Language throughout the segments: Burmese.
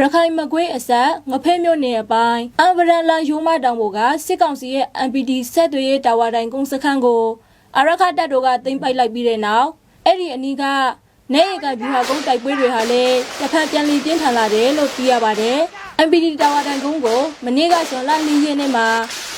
ရခိုင်မကွေးအဆက်ငဖဲမြို့နယ်အပိုင်းအဗရန်လာရိုးမတောင်ပေါ်ကစစ်ကောင်စီရဲ့ MPD ဆက်သွယ်ရေးတာဝါတိုင်ကုန်းစခန်းကိုအာရခတပ်တို့ကသိမ်းပိုက်လိုက်ပြီးတဲ့နောက်အဲ့ဒီအနီးကနေရကဗျူဟာကုန်းတိုက်ပွဲတွေဟာလည်းတစ်ဖက်ပြန်လည်ပြင်းထန်လာတယ်လို့သိရပါတယ် MPD တာဝါတိုင်ကုန်းကိုမနေ့ကဇွန်လ4ရက်နေ့မှာ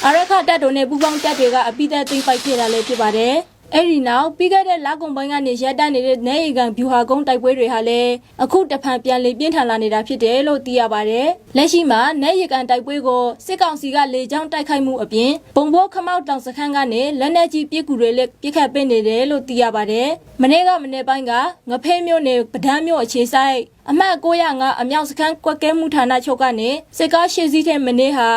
အာရခတပ်တို့နဲ့ပူးပေါင်းတပ်တွေကအပိသက်သိမ်းပိုက်ခဲ့တာလည်းဖြစ်ပါတယ်အဲ့ဒီနောက်ပြီးခဲ့တဲ့လကုန်ပိုင်းကနေရပ်တန့်နေတဲ့နေရီကန်ဗျူဟာကုန်းတိုက်ပွဲတွေဟာလည်းအခုတဖန်ပြန်လည်ပြင်းထန်လာနေတာဖြစ်တယ်လို့သိရပါတယ်။လက်ရှိမှာနေရီကန်တိုက်ပွဲကိုစစ်ကောင်စီကလေကြောင်းတိုက်ခိုက်မှုအပြင်ဘုံဘိုးခမောက်တောင်စခန်းကနေလက်နက်ကြီးပစ်ကူတွေလည်းပစ်ခတ်ပေးနေတယ်လို့သိရပါတယ်။မနေ့ကမနေ့ပိုင်းကငဖဲမြို့နယ်ပဒန်းမြို့အခြေစိုက်အမှတ်905အမြောက်စခန်းကွက်ကဲမှုဌာနချုပ်ကနေစစ်ကားရှစ်စီးတဲ့မနေ့ဟာ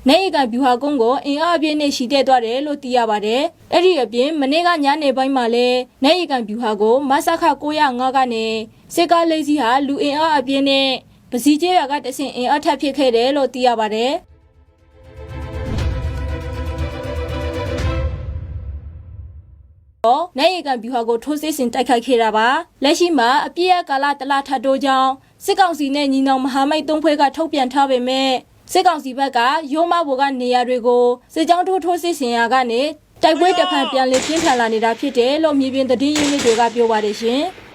နေရကဗျူဟာကုန်းကိုအင်အားအပြည့်နဲ့ရှိတဲ့သွားတယ်လို့သိရပါတယ်။အဲ့ဒီအပြင်မနေ့ကညနေပိုင်းမှာလည်းနေရကဗျူဟာကိုမဆခ905ကနေစစ်ကားလေးစီးဟာလူအင်အားအပြည့်နဲ့ပစီကျဲရွာကတဆင့်အင်အားထပ်ဖြစ်ခဲ့တယ်လို့သိရပါတယ်။နေရကန်ဗျူဟာကိုထိုးစစ်ဆင်တိုက်ခိုက်ခဲ့တာပါလက်ရှိမှာအပြည့်အကာလတလထပ်တိုးကြောင်းစစ်ကောင်စီနဲ့ညီနောင်မဟာမိတ်၃ဖွဲ့ကထုတ်ပြန်ထားပေမဲ့စစ်ကောင်စီဘက်ကရိုးမဘော်ကနေရာတွေကိုစစ်ကြောင်းထိုးစစ်ဆင်ရာကနေတိုက်ပွဲတစ်ဖန်ပြန်လည်ပြင်းထန်လာနေတာဖြစ်တယ်လို့မြေပြင်သတင်းရင်းမြစ်တွေကပြောပါတယ်ရှင်။